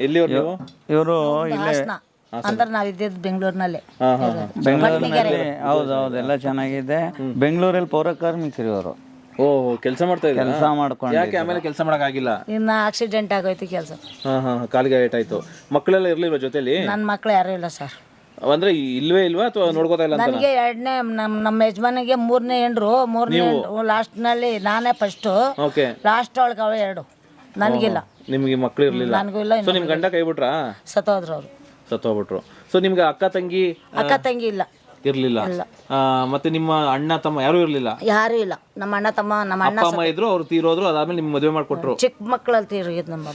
ಎಲ್ಲಿಯವ್ರು ನೀವು? ಇವರು ಇಲ್ಲೇ ಅಂದ್ರೆ ನಾವ್ ಇದ್ದಿದ್ದು ಬೆಂಗಳೂರಿನಲ್ಲೇ. ಬೆಂಗಳೂರಿನಲ್ಲಿ. ಹೌದೌದು, ಎಲ್ಲ ಚೆನ್ನಾಗಿದೆ. ಬೆಂಗಳೂರಲ್ಲಿ ಪೌರ ಕಾರ್ಮಿಕರು ಇವರು. ಓ, ಕೆಲಸ ಮಾಡ್ತಾ ಇದ್ದಾರೆ. ಕೆಲಸ ಮಾಡ್ಕೊಂಡು ಯಾಕೆ ಆಮೇಲೆ ಕೆಲಸ ಮಾಡಕ್ಕಾಗಿಲ್ಲ? ಇನ್ನ ಆಕ್ಸಿಡೆಂಟ್ ಆಗೋಯ್ತು ಕೆಲಸ. ಕಾಲಿಗೆ ಏಟಾಯ್ತು. ಮಕ್ಕಳೆಲ್ಲ ಇರ್ಲಿಲ್ವಾ ಜೊತೆಲಿ? ನನ್ನ ಮಕ್ಳು ಯಾರು ಇಲ್ಲ ಸರ್. ಅಂದ್ರೆ ಇಲ್ವೇ ಇಲ್ವಾ ಅಥವಾ ನೋಡ್ಕೋತಾ ಇಲ್ಲ ಅಂತ? ನನಗೆ ಎರಡನೇ ನಮ್ಮ ಯಜಮಾನಿಗೆ ಮೂರನೇ ಹೆಂಡ್ರು, ಲಾಸ್ಟ್ ನಲ್ಲಿ ನಾನೇ ಫಸ್ಟ್, ಓಕೆ. ಲಾಸ್ಟ್ ಒಳಗೆ ಅವ ಎರಡು. ನನಗಿಲ್ಲ. ನಿಮ್ಗೆ ಮಕ್ಳು ಇರ್ಲಿಲ್ಲ? ನನಗೂ ಇಲ್ಲ. ಸೊ ನಿಮ್ ಗಂಡ ಕೈ ಬಿಟ್ರಾ? ಸತ್ತೋದ್ರು ಅವರು. ಸತ್ತೋಗ್ಬಿಟ್ರು. ಸೊ ನಿಮ್ಗೆ ಅಕ್ಕ ತಂಗಿ ಇಲ್ಲ, ಇರ್ಲಿಲ್ಲ? ಮತ್ತೆ ನಿಮ್ಮ ಅಣ್ಣ ತಮ್ಮ ಯಾರು ಇರ್ಲಿಲ್ಲ? ಯಾರು ಇಲ್ಲ. ನಮ್ಮ ಅಣ್ಣ ತಮ್ಮ, ನಮ್ಮ ಅಣ್ಣ ಅಮ್ಮ ಇದ್ರು, ಅವ್ರು ತೀರೋದ್ರು. ಅದಾದ್ಮೇಲೆ ನಿಮ್ ಮದುವೆ ಮಾಡ್ಕೊಟ್ರು. ಚಿಕ್ಕ ಮಕ್ಕಳಲ್ಲಿ ತೀರೋಗಿದ್ ನಮ್ಮ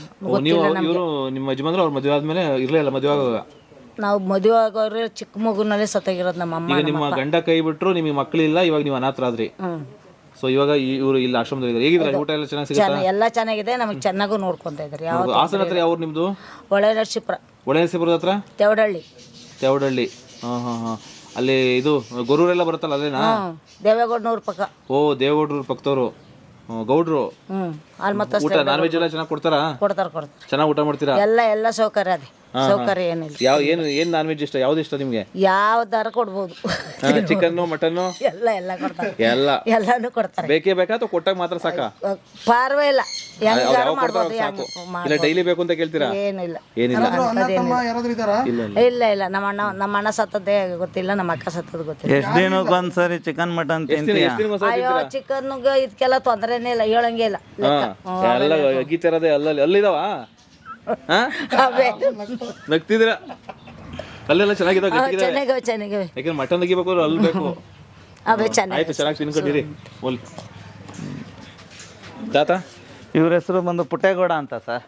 ನೀವು ಇವರು ನಿಮ್ಮ ಯಜಮಾನ್ರು ಅವ್ರ ಮದುವೆ ಆದ್ಮೇಲೆ ಇರ್ಲಿಲ್ಲ? ಮದುವೆ ಆಗುವಾಗ ನಾವು ಮದುವೆ ಆಗೋರು ಚಿಕ್ಕ ಮಗುನಲ್ಲಿ ಸತ್ತೋಗಿರೋದು ನಮ್ಮ ಅಮ್ಮ. ಈಗ ನಿಮ್ಮ ಗಂಡ ಕೈ ಬಿಟ್ರು, ನಿಮಗೆ ಮಕ್ಕಳಿಲ್ಲ, ಇವಾಗ ನೀವು ಅನಾಥರಾದ್ರಿ. ಸೊ ಇವಾಗ ಇವರು ಇಲ್ಲಿ ಆಶ್ರಮದಲ್ಲಿ ಹೇಗಿದ್ರೆ ಊಟ ಎಲ್ಲ ಚೆನ್ನಾಗಿ ಸಿಗುತ್ತೆ? ಎಲ್ಲ ಚೆನ್ನಾಗಿದೆ, ನಮಗೆ ಚೆನ್ನಾಗೂ ನೋಡ್ಕೊಂತ ಇದ್ದಾರೆ. ಹಾಸನ ಹತ್ರ ಯಾವ ನಿಮ್ದು? ಒಳ್ಳೆ ನರಸೀಪುರ. ಒಳ್ಳೆ ನರಸೀಪುರದ ಹತ್ರ ತೇವಡಹಳ್ಳಿ. ಅಲ್ಲಿ ಇದು ಗೊರೂರೆಲ್ಲ ಬರುತ್ತಲ್ಲ ಅಲ್ಲೇನಾ? ದೇವೇಗೌಡನವ್ರ ಪಕ್ಕ. ಓ, ದೇವೇಗೌಡರ ಪಕ್ಕದವರು ಗೌಡ್ರು. ಊಟ ನಾನ್ ವೆಜ್ ಎಲ್ಲ ಚೆನ್ನಾಗಿ ಕೊಡ್ತಾರಾ? ಕೊಡ್ತಾರೆ. ಚೆನ್ನಾಗಿ ಊಟ ಮಾಡ್ತೀರಾ? ಎಲ್ಲ ಸೌಕರ್ಯ ಅದೇ. ಸೌಕರ್ಯ ಏನಿಲ್ಲ. ಏನ್ ನಾನ್ ವೆಜ್ ಇಷ್ಟ? ಯಾವ್ದು ಇಷ್ಟ ನಿಮ್ಗೆ? ಯಾವ್ದಾರ ಕೊಡ್ಬೋದು. ಚಿಕನ್, ಮಟನ್ ಎಲ್ಲ ಕೊಡ್ತಾರೆ. ಎಲ್ಲಾನು ಕೊಡ್ತಾರೆ. ಬೇಕೇ ಬೇಕಾ ಅಥವಾ ಕೊಟ್ಟಾಗ ಮಾತ್ರ ಸಾಕಾ? ಪರವಾಗಿಲ್ಲ, ಇಲ್ಲ ಡೈಲಿ ಬೇಕು ಅಂತ ಕೇಳ್ತೀರಾ? ಏನಿಲ್ಲ. ಇಲ್ಲ. ನಮ್ಮ ಅಣ್ಣ ಸತ್ತದ್ದೇ ಗೊತ್ತಿಲ್ಲ, ನಮ್ಮ ಅಕ್ಕ ಸತ್ತದ್ ಗೊತ್ತಿಲ್ಲ. ಎಷ್ಟು ದಿನಕ್ಕೊಂದ್ಸರಿ ಚಿಕನ್ ಮಟನ್ ತಿಂತೀಯ? ಅಯ್ಯೋ, ಚಿಕನ್ ಇದಕ್ಕೆಲ್ಲ ತೊಂದರೆನೇ ಇಲ್ಲ, ಹೇಳಂಗೇ ಇಲ್ಲ. ಎಲ್ಲ ಅಗಿತಿರೋದೇ ಅಲ್ಲಿದಾವ? ನಗ್ತಿದ್ರ? ಅಲ್ಲೆಲ್ಲ ಚೆನ್ನಾಗಿದಾವೆ. ಯಾಕಂದ್ರೆ ಮಟನ್ ಅಗಿಬೇಕು ಅಂದ್ರೆ ಅಲ್ಲಿ ಬೇಕು. ಆಯ್ತು, ಚೆನ್ನಾಗಿ ತಿನ್ಕೊಂಡಿರಿ. ತಾತ ಇವ್ರ ಹೆಸರು ಬಂದು ಪುಟ್ಟೇಗೌಡ ಅಂತ ಸರ್.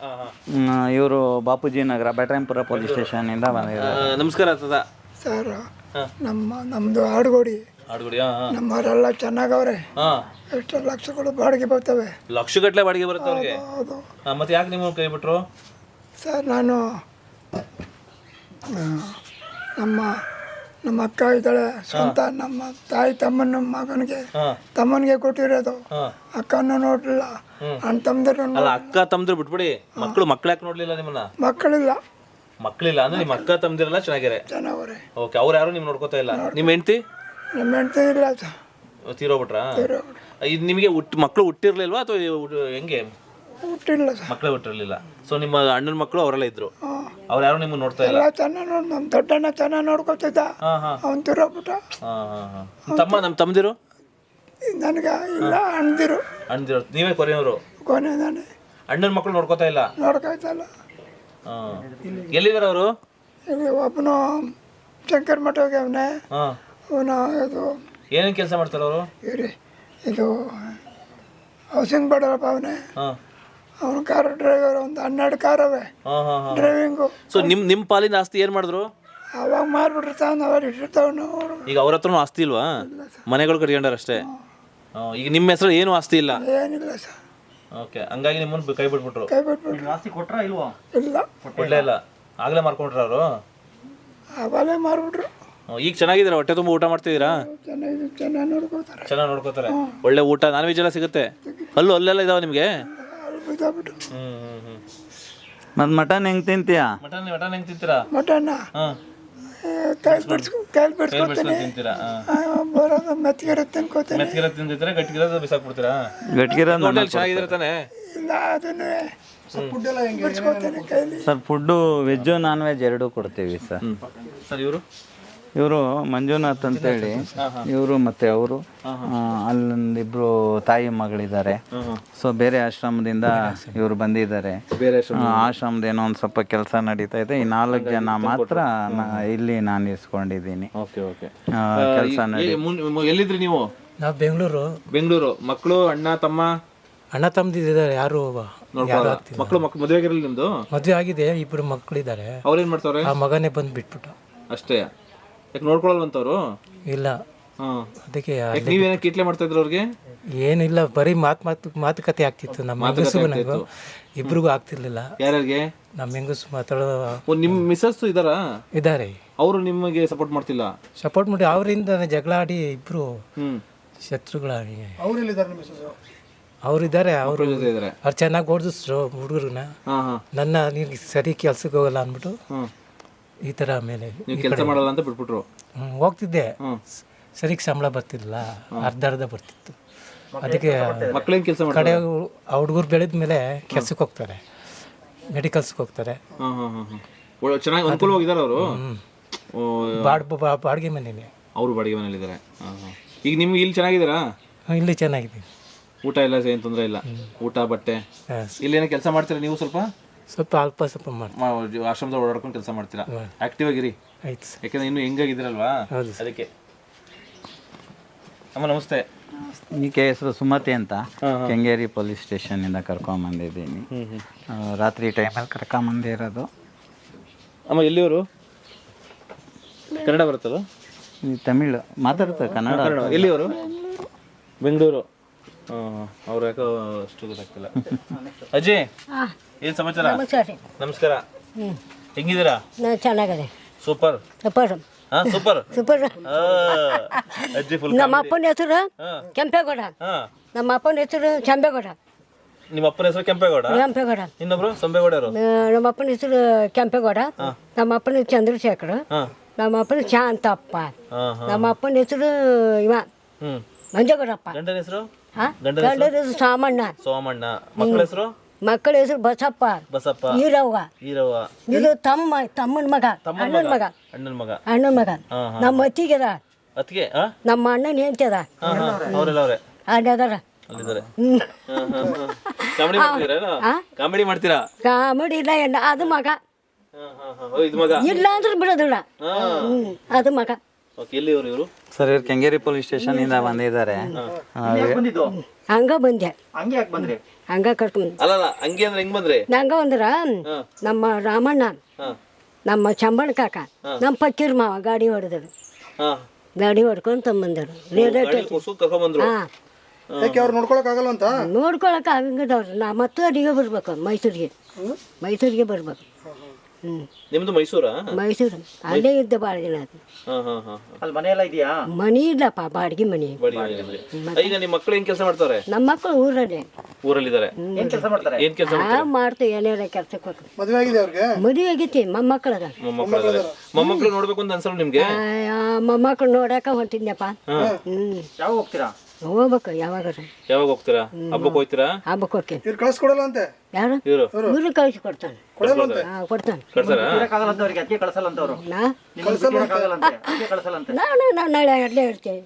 ಇವರು ಬಾಪೂಜಿ ನಗರ ಬ್ಯಾಟ್ರಾಯಂಪುರ ಪೊಲೀಸ್ ಸ್ಟೇಷನ್ ಇಂದ ಬಂದಿದ್ದಾರೆ. ನಮಸ್ಕಾರ ತಾತ. ಸರ್, ನಮ್ದು ಆಡುಗೋಡಿ. ನಮ್ಮವರೆಲ್ಲ ಚೆನ್ನಾಗವ್ರೆ. ಎಷ್ಟು ಲಕ್ಷಗಳು ಬಾಡಿಗೆ ಬರ್ತವೆ. ಲಕ್ಷಗಟ್ಟಲೆ ಬಾಡಿಗೆ ಬರುತ್ತೆ ಅವ್ರಿಗೆ? ಮತ್ತೆ ಯಾಕೆ ನೀವು ಕೈ ಬಿಟ್ರು? ಸರ್, ನಾನು ನಮ್ಮ ಅಕ್ಕ ಇದ್ದಾಳೆ ಸ್ವಂತ. ನಮ್ಮ ತಾಯಿ ತಮ್ಮನಿಗೆ ಕೊಟ್ಟಿರೋದು. ಅಕ್ಕನೂ ನೋಡ್ಲಿಲ್ಲ, ಅಣ್ಣ ತಮ್ಮದ್ರು. ಅಕ್ಕ ತಮ್ಮದ್ರು ಬಿಟ್ಬಿಡಿ, ಮಕ್ಳು ಯಾಕೆ ನೋಡ್ಲಿಲ್ಲ ನಿಮ್ಮನ್ನ? ಮಕ್ಕಳಿಲ್ಲ ಅಂದ್ರೆ ನಿಮ್ಮ ಅಕ್ಕ ತಮ್ಮದಿರೆಲ್ಲ ಚೆನ್ನಾಗವ್ರೆ. ಓಕೆ. ಅವ್ರು ಯಾರು ನಿಮ್ ನೋಡ್ಕೋತಾ ಇಲ್ಲ? ನಿಮ್ಮ ಹೆಂಡತಿ ಇಲ್ಲ, ತೀರೋಗ್ಬಿಟ್ರಾ? ನಿಮಗೆ ಮಕ್ಳು ಹುಟ್ಟಿರ್ಲಿಲ್ವಾ ಅಥವಾ ಹೆಂಗೆ? ಹುಟ್ಟಿಲ್ಲ, ಮಕ್ಕಳೇ ಹುಟ್ಟಿರ್ಲಿಲ್ಲ. ಸೊ ನಿಮ್ಮ ಅಣ್ಣನ ಮಕ್ಕಳು ಅವರೆಲ್ಲ ಇದ್ರು, ಅವ್ರು ಯಾರು ನಿಮ್ಗೆ ನೋಡ್ತಾ ಇಲ್ಲ? ಚೆನ್ನಾಗಿ ನಮ್ಮ ದೊಡ್ಡಣ್ಣ ಚೆನ್ನಾಗಿ ನೋಡ್ಕೊತಿದ್ದ, ಅವ್ನು ತೀರೋಗ್ಬಿಟ್ಟ. ನಮ್ಮ ತಮ್ಮದಿರು? ನನಗೆ ಇಲ್ಲ, ಅಣ್ಣದಿರು. ನೀವೇ ಕೊನೆಯವರು? ಕೊನೆದಾನೆ. ಅಣ್ಣನ ಮಕ್ಕಳು ನೋಡ್ಕೋತಾ ಇಲ್ಲ? ನೋಡ್ಕೊಯ್ತಲ್ಲ. ಎಲ್ಲಿದ್ದಾರೆ ಅವರು? ಇಲ್ಲಿ ಒಬ್ಬನು ಶಂಕರ್ ಮಠಗೆ ಅವನೇ. ಅವನು ಇದು ಏನೇನು ಕೆಲಸ ಮಾಡ್ತಾರೆ ಅವರು? ಇದು ಹೌಸಿಂಗ್ ಬೋರ್ಡಪ್ಪ ಅವನೇ. ಅವನು ಕಾರ್ ಡ್ರೈವರ್. ಒಂದು 12 ಕಾರ್ ಅವೆ ಡ್ರೈವಿಂಗು. ಸೊ ನಿಮ್ಮ ಪಾಲಿನ ಆಸ್ತಿ ಏನು ಮಾಡಿದ್ರು? ಅವಾಗ ಮಾರ್ಬಿಟ್ಟಿರ್ತಾವ, ಅವ್ರು ಇಟ್ಟಿರ್ತಾವನು. ಈಗ ಅವ್ರ ಹತ್ರನೂ ಆಸ್ತಿ ಇಲ್ವಾ? ಮನೆಗಳು ಕಟ್ಕೊಂಡಾರ ಅಷ್ಟೇ. ಈಗ ನಿಮ್ಮ ಹೆಸರು ಏನು ಆಸ್ತಿ ಇಲ್ಲ? ಏನಿಲ್ಲ ಸರ್. ಓಕೆ. ಹಂಗಾಗಿ ನಿಮ್ಮನ್ನು ಕೈ ಬಿಟ್ಬಿಟ್ರು. ಆಸ್ತಿ ಕೊಟ್ರಾ ಇಲ್ವಾ? ಇಲ್ಲ, ಕೊಡ್ಲೇ ಇಲ್ಲ. ಆಗಲೇ ಮಾರ್ಕೊಂಡ್ರ ಅವರು? ಅವಾಗಲೇ ಮಾರ್ಬಿಟ್ರು. ಈಗ ಚೆನ್ನಾಗಿದ್ದೀರಾ? ಹೊಟ್ಟೆ ತುಂಬ ಊಟ ಮಾಡ್ತಿದ್ದೀರಾ? ಚೆನ್ನಾಗಿ ನೋಡ್ಕೋತಾರೆ. ಒಳ್ಳೆ ಊಟ, ನಾನ್ ವೆಜ್ ಎಲ್ಲ ಸಿಗುತ್ತೆ? ಅಲ್ಲೆಲ್ಲ ಇದಾವೆ ನಿಮಗೆ? ಮತ್ ಮಟನ್ ಹೆಂಗ್ ತಿಂತೀಯ? ಮಟನ್ ಹೆಂಗ್ ತಿಂತೀರಾ? ಮಟನ್ ತಿಂತೀರಾ? ಮೆತ್ತಗಿರೋ ತಿನ್ಕೋತೀನಿ. ತಿಂತಿದ್ರೆ ಗಟ್ಟಿಗಿರೋದು ಬಿಸಾಕ್ಬಿಡ್ತೀರಾ? ಗಟ್ಟಿಗಿರೋದು ಚೆನ್ನಾಗಿದ್ರೆ ತಾನೆ? ಇಲ್ಲ, ಅದನ್ನೇ sir. Food veg non veg ಎರಡೂ ಕೊಡ್ತೀವಿ ಸರ್. ಇವರು ಮಂಜುನಾಥ್ ಅಂತೇಳಿ ಇವರು, ಮತ್ತೆ ಅವರು ಅಲ್ಲೊಂದಿಬ್ರು ತಾಯಿ ಮಗಳಿದ್ದಾರೆ. ಸೊ ಬೇರೆ ಆಶ್ರಮದಿಂದ ಇವರು ಬಂದಿದ್ದಾರೆ. ಆಶ್ರಮದ ಏನೋ ಒಂದು ಸ್ವಲ್ಪ ಕೆಲಸ ನಡೀತಾ ಇದೆ. ಈ 4 ಜನ ಮಾತ್ರ ಇಲ್ಲಿ ನಾನು ಇಸ್ಕೊಂಡಿದ್ದೀನಿ. ಕೆಲಸ ಎಲ್ಲಿದ್ರಿ ನೀವು? ನಾವು ಬೆಂಗಳೂರು. ಮಕ್ಕಳು ಅಣ್ಣ ತಮ್ಮದಿದ್ದಾರೆ? ಯಾರು ಮಕ್ಕಳು ಮದುವೆ ಆಗಿರಲಿಲ್ಲ ನಿಮ್ದು? ಮದುವೆ ಆಗಿದೆ, 2 ಮಕ್ಕಳಿದ್ದಾರೆ. ಅವ್ರೇನ್ ಮಾಡ್ತಾವ್ರೆ? ಆ ಮಗನೇ ಬಂದು ಬಿಟ್ಬಿಟ್ಟ ಅಷ್ಟೇ. ಯಾಕೆ ನೋಡ್ಕೊಳಲ್ವಂತವ್ರು? ಇಲ್ಲ, ಅದಕ್ಕೆ ನೀವೇನ ಕಿಟ್ಲೆ ಮಾಡ್ತಾ ಇದ್ರು ಅವ್ರಿಗೆ? ಏನಿಲ್ಲ, ಬರೀ ಮಾತುಕತೆ ಆಗ್ತಿತ್ತು. ನಮ್ಮ ಹೆಂಗಸು ನನಗೂ ಇಬ್ರಿಗೂ ಆಗ್ತಿರ್ಲಿಲ್ಲ. ಯಾರಿಗೆ? ನಮ್ಮ ಹೆಂಗಸು ಮಾತಾಡೋ. ನಿಮ್ ಮಿಸಸ್ ಇದ್ದಾರೆ. ಅವರು ನಿಮಗೆ ಸಪೋರ್ಟ್ ಮಾಡ್ತಿಲ್ಲ? ಸಪೋರ್ಟ್ ಮಾಡಿ ಅವರಿಂದ ಜಗಳ ಆಡಿ ಇಬ್ರು ಶತ್ರುಗಳಾಗಿ. ಅವರಿದ್ದಾರೆ, ಅವರು ಜೊತೆ ಇದ್ದಾರೆ. ಅವ್ರು ಚೆನ್ನಾಗಿ ಓದಿಸ್ರು ಹುಡುಗರನ್ನ. ಹಾಂ ಹಾಂ ನನ್ನ ನೀನು ಸರಿ ಕೆಲ್ಸಕ್ಕೆ ಹೋಗಲ್ಲ ಅಂದ್ಬಿಟ್ಟು ಈ ಥರ ಆಮೇಲೆ ನೀವು ಕೆಲಸ ಮಾಡಲ್ಲ ಅಂತ ಬಿಟ್ಬಿಟ್ರು. ಹೋಗ್ತಿದ್ದೆ, ಸರಿಗೆ ಸಂಬಳ ಬರ್ತಿರಲಿಲ್ಲ, ಅರ್ಧ ಬರ್ತಿತ್ತು. ಅದಕ್ಕೆ ಮಕ್ಳೇನು ಕೆಲಸ ಕಡೆ ಆ ಹುಡುಗರು ಬೆಳೆದ ಮೇಲೆ ಕೆಲ್ಸಕ್ಕೆ ಹೋಗ್ತಾರೆ, ಮೆಡಿಕಲ್ಸ್ಗೆ ಹೋಗ್ತಾರೆ. ಹಾಂ ಹಾಂ ಹಾಂ ಹಾಂ ಚೆನ್ನಾಗಿ ಅನುಕೂಲವಾಗಿದ್ದಾರೆ ಅವರು. ಬಾಡಿಗೆ ಮನೇನೆ, ಅವರು ಬಾಡಿಗೆ ಮನೇಲಿದ್ದಾರೆ. ಹಾಂ ಹಾಂ ಈಗ ನಿಮ್ಗೆ ಇಲ್ಲಿ ಚೆನ್ನಾಗಿದ್ದೀರಾ? ಇಲ್ಲಿ ಚೆನ್ನಾಗಿದ್ದೀನಿ. ಊಟ ಎಲ್ಲ ಏನು ತೊಂದರೆ ಇಲ್ಲ? ಊಟ ಬಟ್ಟೆ ಇಲ್ಲೇನೋ ಕೆಲಸ ಮಾಡ್ತೀರಾ ನೀವು? ಸ್ವಲ್ಪ ಸ್ವಲ್ಪ ಮಾಡಿ ಆಶ್ರಮದಲ್ಲಿ ಓಡಾಡ್ಕೊಂಡು ಕೆಲಸ ಮಾಡ್ತೀರಾ? ಆಕ್ಟಿವ್ ಆಗಿರಿ ಆಯ್ತು. ಯಾಕಂದ್ರೆ ಇನ್ನೂ ಹೆಂಗಾಗಿದ್ದೀರಲ್ವಾ, ಅದಕ್ಕೆ. ಅಮ್ಮ ನಮಸ್ತೆ. ಈಕೆ ಹೆಸರು ಸುಮತಿ ಅಂತ, ಕೆಂಗೇರಿ ಪೊಲೀಸ್ ಸ್ಟೇಷನಿಂದ ಕರ್ಕೊಂಬಂದಿದ್ದೀನಿ. ರಾತ್ರಿ ಟೈಮಲ್ಲಿ ಕರ್ಕೊಂಬಂದಿರೋದು. ಅಮ್ಮ ಎಲ್ಲಿಯವರು? ಕನ್ನಡ ಬರುತ್ತಲ್ಲ? ತಮಿಳು ಮಾತಾಡ್ತಾರೆ, ಕನ್ನಡ. ಎಲ್ಲಿಯವರು? ಬೆಂಗಳೂರು. ಅವ್ರು ಯಾಕೋ ಅಷ್ಟು ಗೊತ್ತಾಗ್ತಿಲ್ಲ. ಅಜ್ಜಿ ಏನು ಸಮಾಚಾರ? ನಮಸ್ಕಾರ. ಹೆಂಗಿದ್ದೀರಾ? ಚೆನ್ನಾಗಿದೆ. Super super. ಹಾಂ ಸೂಪರ್ ಸೂಪರ್. ಅಜ್ಜಿ ಫುಲ್. ನಮ್ಮ ಅಪ್ಪನ ಹೆಸರು ಕೆಂಪೇಗೌಡ. ನಮ್ಮ ಅಪ್ಪನ ಹೆಸರು ಚಂಬೇಗೌಡ. ನಿಮ್ಮ ಅಪ್ಪನ ಹೆಸರು ಕೆಂಪೇಗೌಡ? ಕೆಂಪೇಗೌಡ. ಇನ್ನೊಬ್ರು ಸಂಬೇಗೌಡರು? ನಮ್ಮ ಅಪ್ಪನ ಹೆಸರು ಕೆಂಪೇಗೌಡ. ನಮ್ಮ ಅಪ್ಪನ ಚಂದ್ರಶೇಖರ್. ನಮ್ಮ ಅಪ್ಪನ ಶಾಂತಪ್ಪ. ನಮ್ಮ ಅಪ್ಪನ ಹೆಸರು ಇವ ಮಂಜಗೌಡಪ್ಪ. ಗಂಡನ ಹೆಸರು? ಗಂಡನ ಹೆಸರು ಸಾಮಣ್ಣ. ಸೋಮಣ್ಣ. ಮಕ್ಕಳ ಹೆಸರು? ಮಕ್ಕಳ ಹೆಸರು ಬಸಪ್ಪ. ಬಸಪ್ಪ. ಈರವ್ವ. ಈರವ್ವ. ಇದು ತಮ್ಮನ ಮಗ, ಅಣ್ಣನ ಮಗ. ಅಣ್ಣನ ಮಗ. ಅಣ್ಣನ ಮಗ. ನಮ್ಮ ಅತ್ತಿಗೆದ, ಅತ್ತಿಗೆ ನಮ್ಮ ಅಣ್ಣನ ಹೆಂಡ್ತಿದ. ಅವರೆಲ್ಲ ಅವರೇ ಅದಾರ. ಅಲ್ಲಿದ್ದಾರೆ. ಕಾಮಿಡಿ ಮಾಡ್ತೀರಾ? ಕಾಮಿಡಿ ಮಾಡ್ತೀರಾ? ಕಾಮಿಡಿ ಇಲ್ಲ, ಎಣ್ಣ ಅದು ಮಗ. ಇದು ಮಗ ಇಲ್ಲ ಅಂದ್ರೆ ಬಿಡೋದಿಲ್ಲ. ಅದು ಮಗ. ಎಲ್ಲಿ ಇವರು? ಸರ್ ಇವ್ರು ಕೆಂಗೇರಿ ಪೊಲೀಸ್ ಸ್ಟೇಷನಿಂದ ಬಂದಿದ್ದಾರೆ. ಹಂಗ ಬಂದೆ. ಹಂಗೆ ಯಾಕೆ ಬಂದ್ರಿ? ಹಂಗ ಕರ್ಕೊಂಡ್ ಅಲ್ಲ ಹಂಗೆ ಅಂದ್ರೆ ಹೆಂಗ್ ಬಂದ್ರಿ? ಹಂಗ ಬಂದ್ರ ನಮ್ಮ ರಾಮಣ್ಣ, ನಮ್ಮ ಚಂಬಣ ಕಾಕ, ನಮ್ಮ ಪಕ್ಕೀರ್ ಮಾವ ಗಾಡಿ ಹೊಡೆದ್ರು. ಗಾಡಿ ಹೊಡ್ಕೊಂಡು ತಮ್ಮಂದರು. ನೋಡ್ಕೊಳಕ್ ಆಗಂಗದವ್ರು. ನಾ ಮತ್ತೆ ಅಡಿಗೆ ಬರ್ಬೇಕು ಮೈಸೂರಿಗೆ ಬರ್ಬೇಕು. ನಿಮ್ದು ಮೈಸೂರಾ? ಮೈಸೂರು. ಅಲ್ಲೇ ಇದ್ದ ಭಾಳ ದಿನ ಅದು. ಮನೆ ಎಲ್ಲ ಇದೆಯಾ? ಮನಿ ಇಲ್ಲಪ್ಪ, ಬಾಡಿಗೆ ಮನಿ. ಈಗ ನಿಮ್ಮ ಮಕ್ಕಳು ಏನ್ ಕೆಲಸ ಮಾಡ್ತಾರೆ? ನಮ್ಮ ಮಕ್ಕಳು ಊರಲ್ಲೇ ಊರಲ್ಲಿದ್ದಾರೆ. ಏನ್ ಕೆಲಸ ಮಾಡ್ತಾರೆ? ಏನ್ ಕೆಲಸ ಮಾಡ್ತೀವಿ, ಏನಾರ ಕೆಲ್ಸಕ್ಕೆ ಹೋಗ್ತೀವಿ. ಮದುವೆ ಆಗೈತಿ, ಮೊಮ್ಮಕ್ಕಳದ. ಮೊಮ್ಮಕ್ಕಳು ನೋಡ್ಬೇಕು ಅಂತ ಅನ್ಸಲ್ಲ ನಿಮ್ಗೆ? ಮೊಮ್ಮಕ್ಕಳು ನೋಡಾಕ ಹೊಂಟಿದ್ನಪ್ಪ. ಯಾವಾಗ ಹೋಗ್ತೀರಾ? ಹೋಗ್ಬೇಕು. ಯಾವಾಗ ಹೋಗ್ತೀರಾ? ಹಬ್ಬಕ್ಕೆ ಹೋಗ್ತೀರಾ? ಹಬ್ಬಕ್ಕೆ ಹೋಗ್ತೀನಿ. ಕಳಿಸ್ಕೊಡಲ್ಲ ಅಂತೆ ಯಾರು? ಇವ್ರು ಕಳಿಸಿ ಕೊಡ್ತಾನೆ. ಕೊಡ್ತಾನೆ. ನಾನು ನಾಳೆ ಅಲ್ಲೇ ಇರ್ತೀನಿ,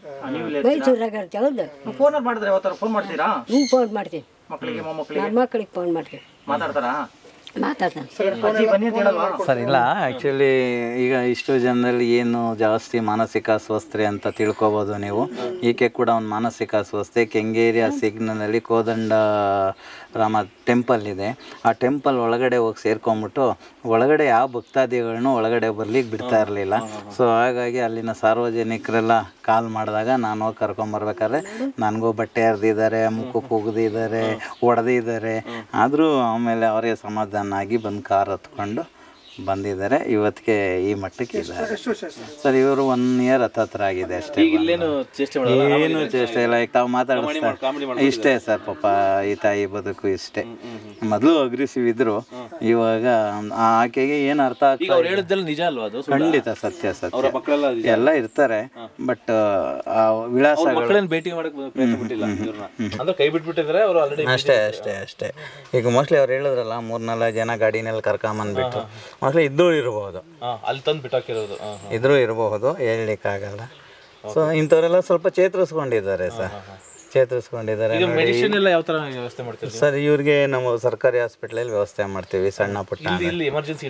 ಮೈಸೂರಾಗ ಇರ್ತೀವಿ. ಹೌದು. ಫೋನ್ ಮಾಡ್ತೀರಾ? ಫೋನ್ ಮಾಡ್ತೀನಿ. ನನ್ನ ಮಕ್ಕಳಿಗೆ ಫೋನ್ ಮಾಡ್ತೀನಿ. ಮಾತಾಡ್ತಾನೆ. ಸರ್ ಇಲ್ಲ, ಆ್ಯಕ್ಚುಲಿ ಈಗ ಇಷ್ಟು ಜನರಲ್ಲಿ ಏನು ಜಾಸ್ತಿ ಮಾನಸಿಕ ಅಸ್ವಸ್ಥೆ ಅಂತ ತಿಳ್ಕೊಬೋದು ನೀವು. ಈಕೆ ಕೂಡ ಒಂದು ಮಾನಸಿಕ ಅಸ್ವಸ್ಥೆ. ಕೆಂಗೇರಿಯ ಸಿಗ್ನಲ್ನಲ್ಲಿ ಕೋದಂಡ ರಾಮ ಟೆಂಪಲ್ ಇದೆ. ಆ ಟೆಂಪಲ್ ಒಳಗಡೆ ಹೋಗಿ ಸೇರ್ಕೊಂಡ್ಬಿಟ್ಟು ಒಳಗಡೆ ಯಾವ ಭಕ್ತಾದಿಗಳನ್ನೂ ಒಳಗಡೆ ಬರ್ಲಿಕ್ಕೆ ಬಿಡ್ತಾ ಇರಲಿಲ್ಲ. ಸೊ ಹಾಗಾಗಿ ಅಲ್ಲಿನ ಸಾರ್ವಜನಿಕರೆಲ್ಲ ಕಾಲ್ ಮಾಡಿದಾಗ ನಾನು ಹೋಗಿ ಕರ್ಕೊಂಬರ್ಬೇಕಾದ್ರೆ ನನಗೂ ಬಟ್ಟೆ ಹರಿದಿದ್ದಾರೆ, ಮುಖಕ್ಕೆ ಉಗ್ದಿದ್ದಾರೆ, ಹೊಡೆದಿದ್ದಾರೆ. ಆದರೂ ಆಮೇಲೆ ಅವರೇ ಸಮಾಧಾನ ಆಗಿ ಬಂದು ಕಾರ್ ಹತ್ಕೊಂಡು ಬಂದಿದ್ದಾರೆ. ಇವತ್ತಿಗೆ ಈ ಮಟ್ಟಕ್ಕೆ ಇದ್ದಾರೆ. ಸರ್ ಇವರು 1 ಇಯರ್ ಹತ್ರ ಆಗಿದೆ ಅಷ್ಟೇ. ಏನು ಚೇಷ್ಟೆ ಇಲ್ಲ. ಈಗ ತಾವು ಮಾತಾಡಿಸ್ತಾರೆ ಇಷ್ಟೇ ಸರ್. ಪಾಪ ಈ ತಾಯಿ ಬದುಕು ಇಷ್ಟೇ. ಮೊದಲು ಅಗ್ರೆಸಿವ್ ಇದ್ರು, ಇವಾಗ ಆಕೆಗೆ ಏನು ಅರ್ಥ ಆಗ್ತದೆ ನಿಜ ಅಲ್ವಾ ಅದು? ಖಂಡಿತ ಸತ್ಯ ಎಲ್ಲ ಇರ್ತಾರೆ. ಬಟ್ ವಿಳಾಸಗಳು ಭೇಟಿ ಕೈ ಬಿಟ್ಬಿಟ್ಟಿದ್ರೆ ಅವರು ಆಲ್ರೆಡಿ. ಅಷ್ಟೇ. ಈಗ ಮೋಸ್ಟ್ಲಿ ಅವ್ರು ಹೇಳಿದ್ರಲ್ಲ 3-4 ಜನ ಗಾಡಿನಲ್ಲಿ ಕರ್ಕೊಂಬಂದ್ಬಿಟ್ಟು ಮೋಸ್ಟ್ಲಿ ಇದ್ರೂ ಇರಬಹುದು, ಅಲ್ಲಿ ತಂದು ಬಿಟ್ಟಾಕಿರೋದು ಇದ್ರೂ ಇರಬಹುದು, ಹೇಳಲಿಕ್ಕಾಗಲ್ಲ. ಸೊ ಇಂಥವರೆಲ್ಲ ಸ್ವಲ್ಪ ಚೇತರಿಸ್ಕೊಂಡಿದ್ದಾರೆ ಸರ್. ಮೆಡಿಸಿನ್ ಎಲ್ಲ ಯಾವ ತರ ವ್ಯವಸ್ಥೆ ಮಾಡ್ತೀವಿ ಸರ್? ಇವ್ರಿಗೆ ನಾವು ಸರ್ಕಾರಿ ಹಾಸ್ಪಿಟ್ಲಲ್ಲಿ ವ್ಯವಸ್ಥೆ ಮಾಡ್ತೀವಿ. ಸಣ್ಣ ಪುಟ್ಟ ಎಮರ್ಜೆನ್ಸಿ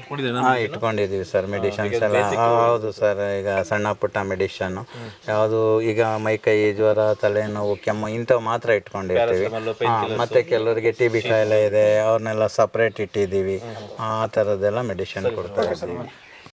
ಇಟ್ಕೊಂಡಿದ್ದೀವಿ ಸರ್. ಮೆಡಿಷನ್ಸ್ ಎಲ್ಲ ಹೌದು ಸರ್. ಈಗ ಸಣ್ಣ ಪುಟ್ಟ ಮೆಡಿಷನ್ನು ಯಾವುದು, ಈಗ ಮೈಕೈ ಜ್ವರ, ತಲೆನೋವು, ಕೆಮ್ಮು ಇಂಥವು ಮಾತ್ರ ಇಟ್ಕೊಂಡಿರ್ತೀವಿ. ಮತ್ತೆ ಕೆಲವರಿಗೆ TB ಕಾಯಿಲೆ ಇದೆ, ಅವ್ರನ್ನೆಲ್ಲ ಸಪ್ರೇಟ್ ಇಟ್ಟಿದ್ದೀವಿ. ಆ ಥರದ್ದೆಲ್ಲ ಮೆಡಿಷನ್ ಕೊಡ್ತಾ ಇದ್ದೀವಿ.